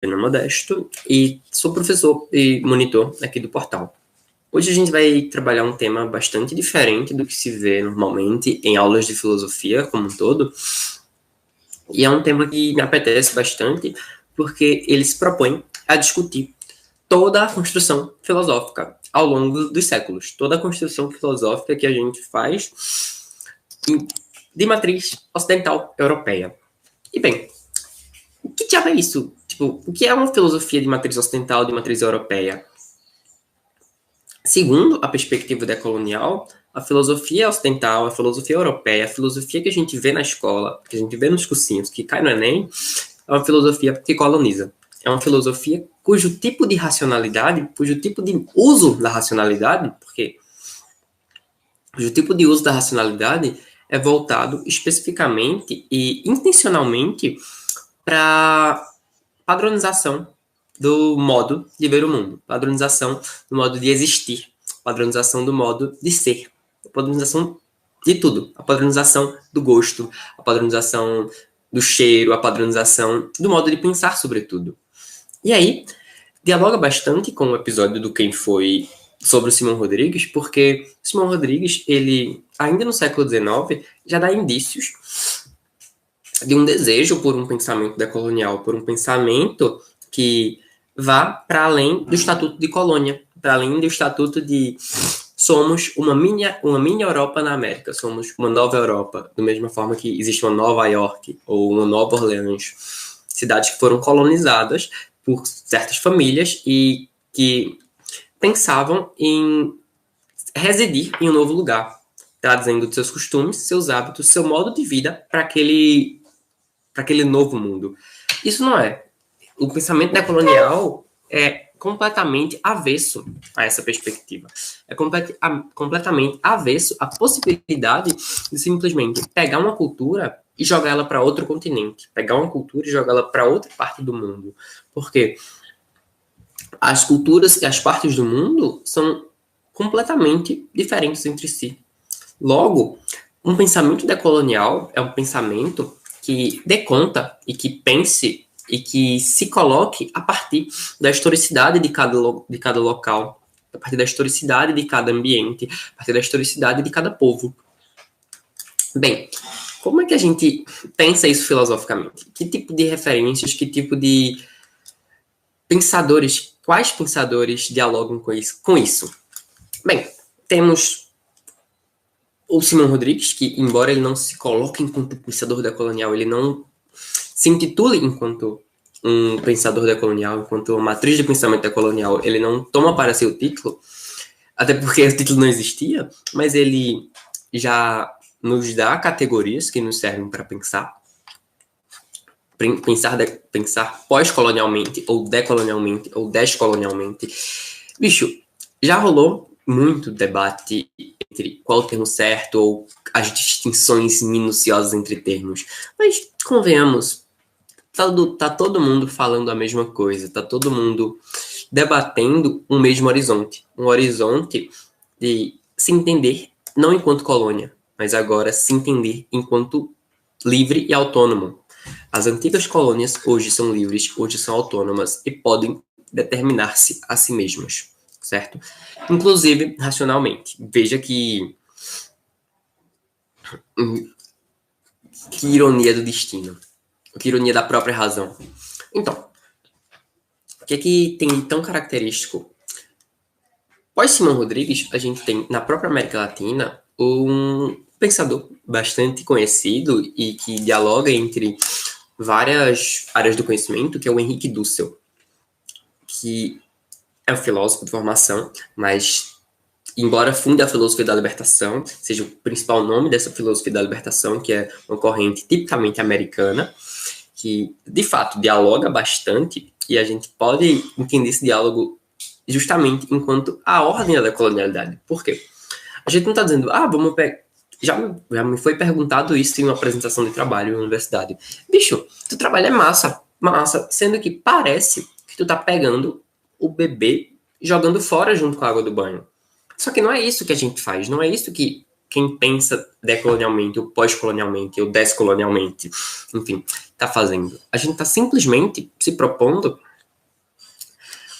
Renan Modesto e sou professor e monitor aqui do portal. Hoje a gente vai trabalhar um tema bastante diferente do que se vê normalmente em aulas de filosofia como um todo, e é um tema que me apetece bastante porque ele se propõe a discutir toda a construção filosófica ao longo dos séculos, toda a construção filosófica que a gente faz de matriz ocidental europeia. E bem, o que diabo é isso? Tipo, o que é uma filosofia de matriz ocidental, de matriz europeia? Segundo a perspectiva decolonial, a filosofia ocidental, a filosofia europeia, a filosofia que a gente vê na escola, que a gente vê nos cursinhos, que cai no Enem, é uma filosofia que coloniza. É uma filosofia cujo tipo de racionalidade, cujo tipo de uso da racionalidade, cujo tipo de uso da racionalidade é voltado especificamente e intencionalmente para padronização do modo de ver o mundo, padronização do modo de existir, padronização do modo de ser, padronização de tudo, a padronização do gosto, a padronização do cheiro, a padronização do modo de pensar sobre tudo. E aí, dialoga bastante com o episódio do Quem Foi sobre o Simão Rodrigues, porque Simão Rodrigues, ele, ainda no século XIX, já dá indícios de um desejo por um pensamento decolonial, por um pensamento que vá para além do estatuto de colônia, para além do estatuto de somos uma mini Europa na América, somos uma nova Europa, da mesma forma que existe uma Nova York ou uma Nova Orleans, cidades que foram colonizadas por certas famílias e que pensavam em residir em um novo lugar, trazendo seus costumes, seus hábitos, seu modo de vida para aquele novo mundo. Isso não é. O pensamento decolonial é completamente avesso a essa perspectiva. É completamente avesso à possibilidade de simplesmente pegar uma cultura e jogar ela para outro continente, pegar uma cultura e jogar ela para outra parte do mundo. Porque as culturas e as partes do mundo são completamente diferentes entre si. Logo, um pensamento decolonial é um pensamento que dê conta e que pense e que se coloque a partir da historicidade de cada local, a partir da historicidade de cada ambiente, a partir da historicidade de cada povo. Bem, como é que a gente pensa isso filosoficamente? Que tipo de referências, que tipo de pensadores, quais pensadores dialogam com isso? Bem, temos o Simão Rodrigues, que, embora ele não se coloque enquanto pensador decolonial, ele não se intitule enquanto um pensador decolonial, enquanto uma matriz de pensamento decolonial, ele não toma para si o título, até porque o título não existia, mas ele já nos dá categorias que nos servem para pensar pós-colonialmente, ou decolonialmente, ou descolonialmente. Bicho, já rolou muito debate entre qual o termo certo ou as distinções minuciosas entre termos. Mas, convenhamos, tá todo mundo falando a mesma coisa, tá todo mundo debatendo um mesmo horizonte. Um horizonte de se entender não enquanto colônia, mas agora se entender enquanto livre e autônomo. As antigas colônias hoje são livres, hoje são autônomas e podem determinar-se a si mesmas, certo? Inclusive, racionalmente. Veja que ironia do destino. Que ironia da própria razão. Então, o que é que tem de tão característico? Pós Simão Rodrigues, a gente tem, na própria América Latina, um pensador bastante conhecido e que dialoga entre várias áreas do conhecimento, que é o Henrique Dussel, que é um filósofo de formação, mas, embora funde a filosofia da libertação, seja o principal nome dessa filosofia da libertação, que é uma corrente tipicamente americana, que, de fato, dialoga bastante, e a gente pode entender esse diálogo justamente enquanto a ordem da colonialidade. Por quê? A gente não está dizendo, vamos pegar... Já me foi perguntado isso em uma apresentação de trabalho na universidade. Bicho, tu trabalho é massa, sendo que parece que tu tá pegando o bebê e jogando fora junto com a água do banho. Só que não é isso que a gente faz, não é isso que quem pensa decolonialmente, ou pós-colonialmente, ou descolonialmente, enfim, tá fazendo. A gente tá simplesmente se propondo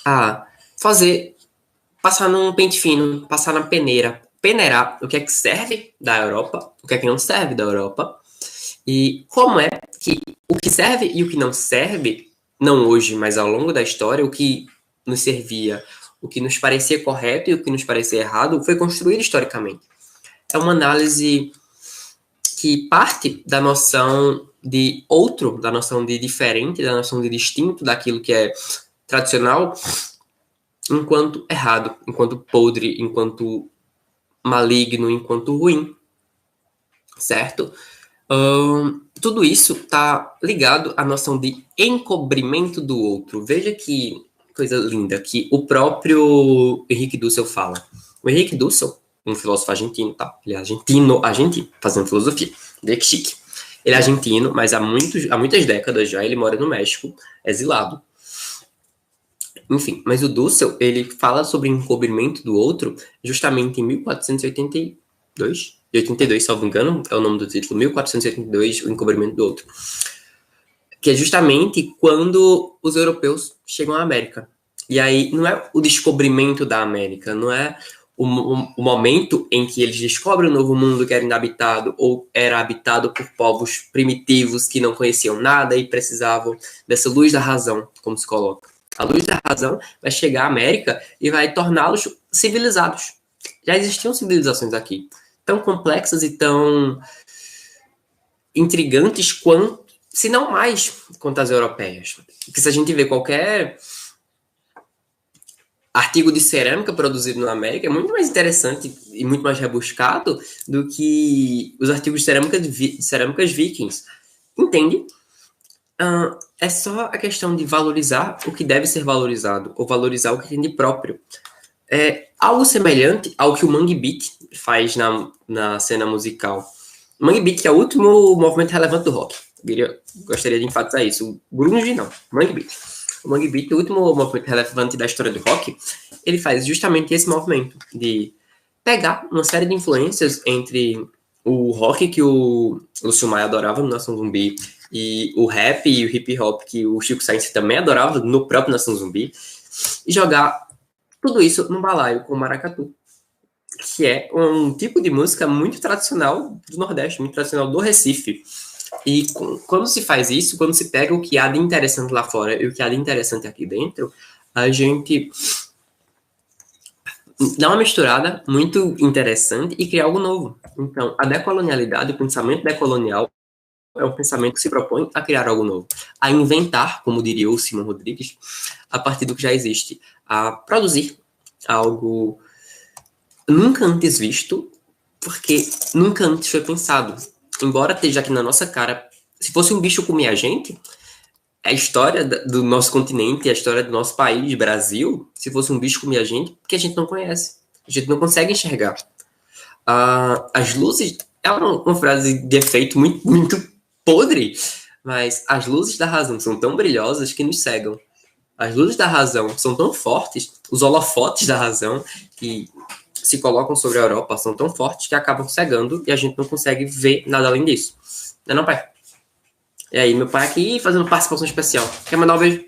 a fazer, passar num pente fino, passar na peneira, peneirar o que é que serve da Europa, o que é que não serve da Europa, e como é que o que serve e o que não serve, não hoje, mas ao longo da história, o que nos servia, o que nos parecia correto e o que nos parecia errado, foi construído historicamente. É uma análise que parte da noção de outro, da noção de diferente, da noção de distinto daquilo que é tradicional, enquanto errado, enquanto podre, enquanto maligno, enquanto ruim, certo? Tudo isso está ligado à noção de encobrimento do outro. Veja que coisa linda que o próprio Henrique Dussel fala. O Henrique Dussel, um filósofo argentino, tá? Ele é argentino, fazendo filosofia. Vê que chique. Ele é argentino, mas há muitas décadas já ele mora no México, exilado. Enfim, mas o Dussel, ele fala sobre encobrimento do outro justamente em 1482, de 82, salvo engano, é o nome do título, 1482, o encobrimento do outro. Que é justamente quando os europeus chegam à América. E aí não é o descobrimento da América, não é o momento em que eles descobrem um novo mundo que era inabitado ou era habitado por povos primitivos que não conheciam nada e precisavam dessa luz da razão, como se coloca. A luz da razão vai chegar à América e vai torná-los civilizados. Já existiam civilizações aqui, tão complexas e tão intrigantes quanto, se não mais, quanto as europeias. Porque se a gente vê qualquer artigo de cerâmica produzido na América, é muito mais interessante e muito mais rebuscado do que os artigos de cerâmicas vikings. Entende? É só a questão de valorizar o que deve ser valorizado, ou valorizar o que tem de próprio. É algo semelhante ao que o Mangue Beat faz na cena musical. O Mangue Beat é o último movimento relevante do rock. Gostaria de enfatizar isso. O grunge não, Mangue Beat. O Mangue Beat, o último movimento relevante da história do rock, ele faz justamente esse movimento de pegar uma série de influências entre o rock que o Lúcio Maia adorava no Nação Zumbi e o rap e o hip hop que o Chico Science também adorava no próprio Nação Zumbi e jogar tudo isso num balaio com o maracatu, que é um tipo de música muito tradicional do Nordeste, muito tradicional do Recife. E quando se faz isso, quando se pega o que há de interessante lá fora e o que há de interessante aqui dentro, a gente dá uma misturada muito interessante e cria algo novo. Então, a decolonialidade, o pensamento decolonial, é um pensamento que se propõe a criar algo novo, a inventar, como diria o Simão Rodrigues, a partir do que já existe, a produzir algo nunca antes visto, porque nunca antes foi pensado. Embora esteja aqui na nossa cara, se fosse um bicho comer a gente, a história do nosso continente, a história do nosso país, Brasil, se fosse um bicho comer a gente, porque a gente não conhece, a gente não consegue enxergar. As luzes, é uma frase de efeito muito, muito podre, mas as luzes da razão são tão brilhosas que nos cegam. As luzes da razão são tão fortes, os holofotes da razão que se colocam sobre a Europa são tão fortes que acabam cegando e a gente não consegue ver nada além disso. Não é não, pai? E aí, meu pai aqui fazendo participação especial. Quer mandar um beijo?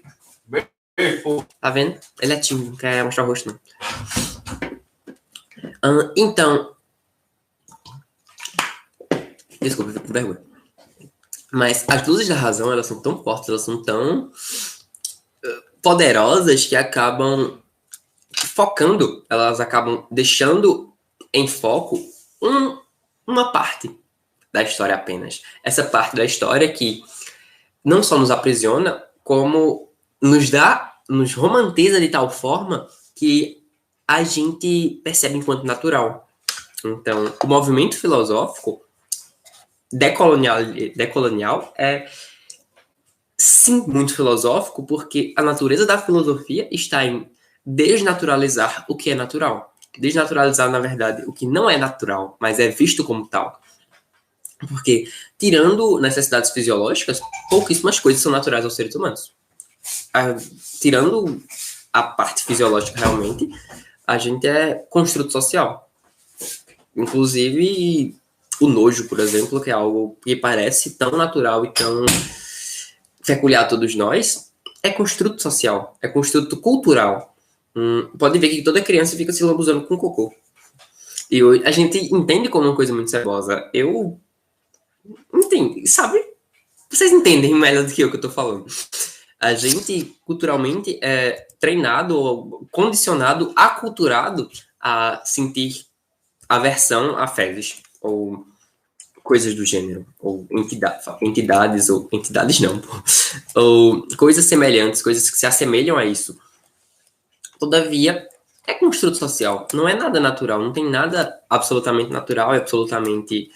Beijo. Tá vendo? Ele é tímido, não quer mostrar o rosto, não. Então... Desculpa, eu fico com vergonha. Mas as luzes da razão, elas são tão fortes, elas são tão poderosas que acabam focando, elas acabam deixando em foco uma parte da história apenas. Essa parte da história que não só nos aprisiona, como nos romantiza de tal forma que a gente percebe enquanto natural. Então, o movimento filosófico decolonial é sim muito filosófico, porque a natureza da filosofia está em desnaturalizar o que é natural. Desnaturalizar, na verdade, o que não é natural, mas é visto como tal. Porque, tirando necessidades fisiológicas, pouquíssimas coisas são naturais aos seres humanos. Tirando a parte fisiológica, realmente, a gente é construto social. Inclusive, o nojo, por exemplo, que é algo que parece tão natural e tão peculiar a todos nós, é construto social, é construto cultural. Pode ver que toda criança fica se lambuzando com cocô. E a gente entende como uma coisa muito cebosa. Eu entendo, sabe? Vocês entendem melhor do que eu que eu tô falando. A gente, culturalmente, é treinado, condicionado, aculturado a sentir aversão a fezes, ou coisas do gênero, ou entidades, ou entidades não, pô, ou coisas semelhantes, coisas que se assemelham a isso. Todavia, é construto social, não é nada natural, não tem nada absolutamente natural, é absolutamente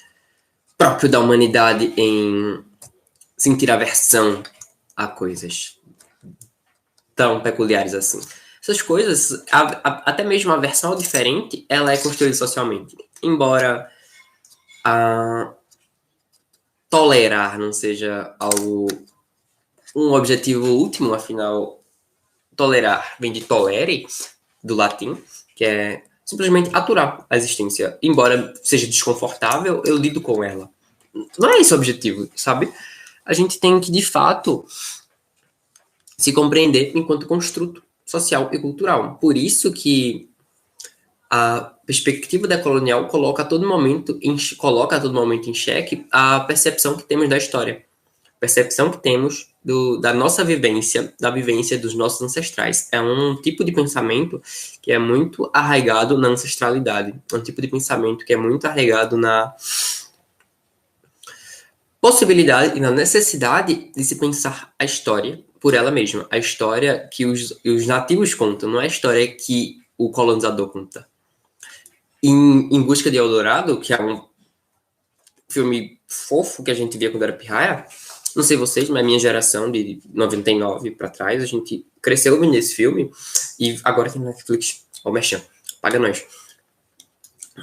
próprio da humanidade em sentir aversão a coisas tão peculiares assim. Essas coisas, até mesmo a versão diferente, ela é construída socialmente. Embora tolerar não seja algo um objetivo último, afinal, tolerar vem de tolere, do latim, que é simplesmente aturar a existência. Embora seja desconfortável, eu lido com ela. Não é esse o objetivo, sabe? A gente tem que, de fato, se compreender enquanto construto social e cultural. Por isso que a perspectiva decolonial coloca a todo momento em xeque a percepção que temos da história, a percepção que temos da nossa vivência, da vivência dos nossos ancestrais. É um tipo de pensamento que é muito arraigado na ancestralidade, é um tipo de pensamento que é muito arraigado na possibilidade e na necessidade de se pensar a história por ela mesma. A história que os nativos contam, não é a história que o colonizador conta. Em Busca de Eldorado, que é um filme fofo que a gente via quando era pirraia, não sei vocês, mas a minha geração de 99 para trás, a gente cresceu vendo esse filme e agora tem na Netflix. Ó, Merchan, paga nós.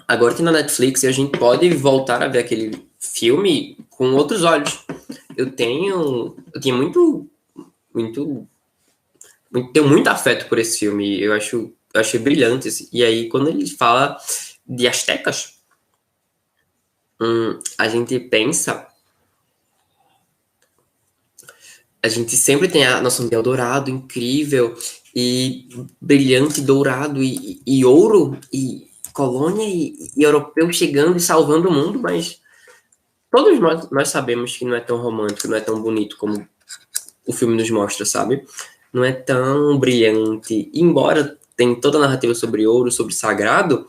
Agora tem na Netflix e a gente pode voltar a ver aquele filme com outros olhos. Eu tinha tenho muito afeto por esse filme. Eu achei brilhante. E aí, quando ele fala de astecas, a gente pensa. A gente sempre tem a noção de Eldorado incrível e brilhante, dourado e ouro e colônia e europeu chegando e salvando o mundo, mas todos nós sabemos que não é tão romântico, não é tão bonito como o filme nos mostra, sabe? Não é tão brilhante. Embora tem toda a narrativa sobre ouro, sobre sagrado,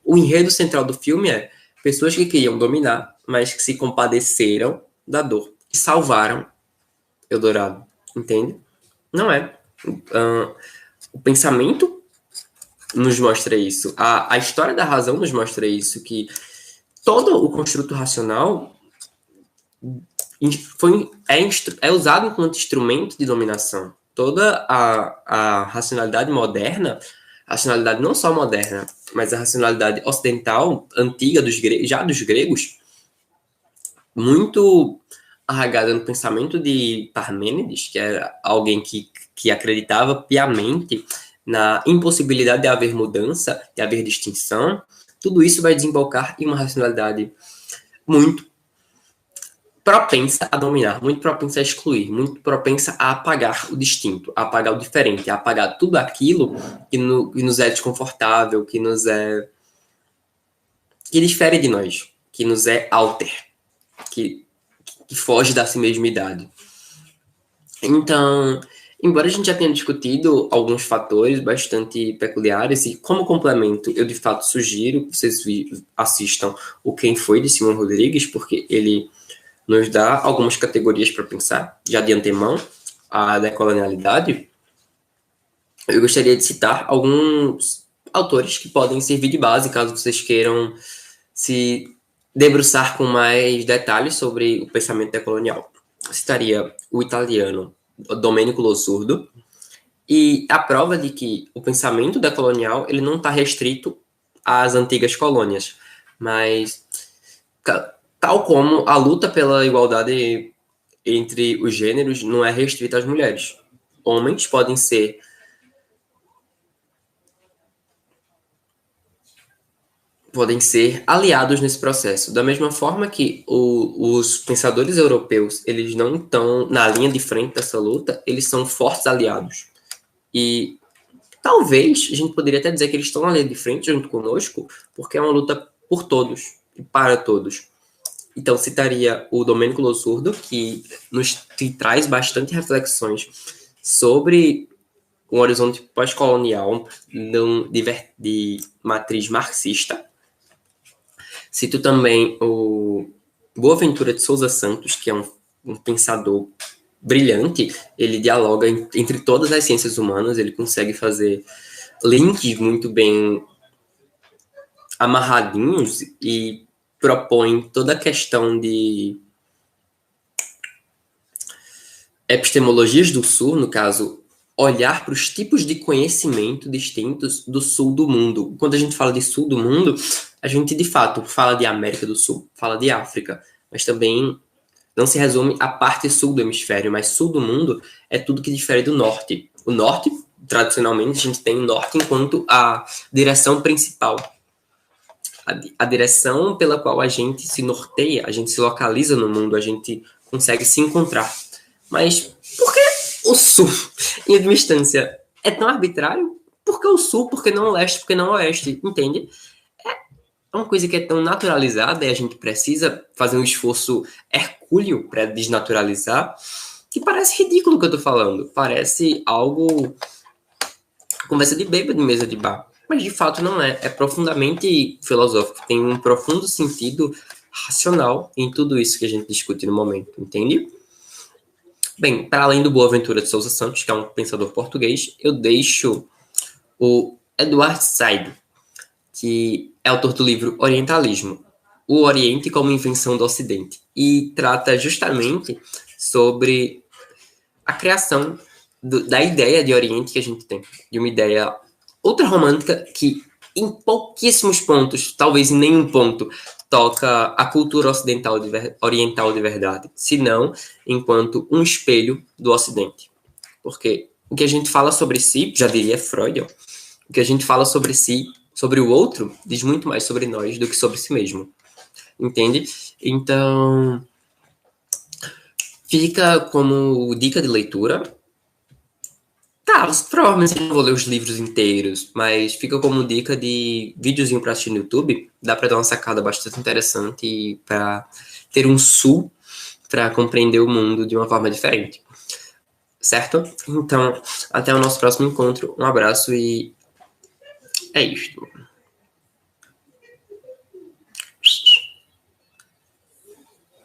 o enredo central do filme é pessoas que queriam dominar, mas que se compadeceram da dor e salvaram Eldorado, entende? Não é. O pensamento nos mostra isso. A história da razão nos mostra isso, que todo o construto racional é usado enquanto instrumento de dominação. Toda a racionalidade moderna, a racionalidade não só moderna, mas a racionalidade ocidental, antiga, já dos gregos, muito arraigada no pensamento de Parmênides, que era alguém que acreditava piamente na impossibilidade de haver mudança, de haver distinção, tudo isso vai desembocar em uma racionalidade muito propensa a dominar, muito propensa a excluir, muito propensa a apagar o distinto, a apagar o diferente, a apagar tudo aquilo que nos é desconfortável, que difere de nós, que nos é alter, que foge da si mesmidade. Então, embora a gente já tenha discutido alguns fatores bastante peculiares, e como complemento, eu de fato sugiro que vocês assistam o Quem Foi, de Simão Rodrigues, porque ele nos dá algumas categorias para pensar, já de antemão, a decolonialidade. Eu gostaria de citar alguns autores que podem servir de base, caso vocês queiram se debruçar com mais detalhes sobre o pensamento decolonial. Eu citaria o italiano Domenico Losurdo, e a prova de que o pensamento decolonial ele não está restrito às antigas colônias, mas tal como a luta pela igualdade entre os gêneros não é restrita às mulheres. Homens podem ser podem ser aliados nesse processo. Da mesma forma que os pensadores europeus, eles não estão na linha de frente dessa luta, eles são fortes aliados. E talvez a gente poderia até dizer que eles estão na linha de frente junto conosco, porque é uma luta por todos e para todos. Então, citaria o Domênico Losurdo, que traz bastante reflexões sobre um horizonte pós-colonial de matriz marxista. Cito também o Boaventura de Souza Santos, que é um pensador brilhante. Ele dialoga entre todas as ciências humanas, ele consegue fazer links muito bem amarradinhos e propõe toda a questão de epistemologias do Sul, no caso, olhar para os tipos de conhecimento distintos do Sul do mundo. Quando a gente fala de Sul do mundo, a gente, de fato, fala de América do Sul, fala de África, mas também não se resume à parte sul do hemisfério, mas Sul do mundo é tudo que difere do Norte. O Norte, tradicionalmente, a gente tem o Norte enquanto a direção principal, a direção pela qual a gente se norteia, a gente se localiza no mundo, a gente consegue se encontrar. Mas por que o Sul, em última instância, é tão arbitrário? Por que o Sul? Por que não o Leste? Por que não o Oeste? Entende? É uma coisa que é tão naturalizada e a gente precisa fazer um esforço hercúleo para desnaturalizar, que parece ridículo o que eu tô falando. Parece algo... conversa de bêbado de mesa de bar. Mas de fato não é. É profundamente filosófico. Tem um profundo sentido racional em tudo isso que a gente discute no momento, entende? Bem, para além do Boaventura de Souza Santos, que é um pensador português, eu deixo o Edward Said, que é autor do livro Orientalismo, o Oriente como invenção do Ocidente, e trata justamente sobre a criação da ideia de Oriente que a gente tem, de uma ideia ultra-romântica que em pouquíssimos pontos, talvez em nenhum ponto, toca a cultura oriental de verdade, senão enquanto um espelho do Ocidente. Porque o que a gente fala sobre si, já diria Freud, o que a gente fala sobre si, sobre o outro, diz muito mais sobre nós do que sobre si mesmo. Entende? Então, fica como dica de leitura. Tá, provavelmente eu não vou ler os livros inteiros, mas fica como dica de videozinho para assistir no YouTube. Dá para dar uma sacada bastante interessante para ter um sul para compreender o mundo de uma forma diferente. Certo? Então, até o nosso próximo encontro. Um abraço e é isto.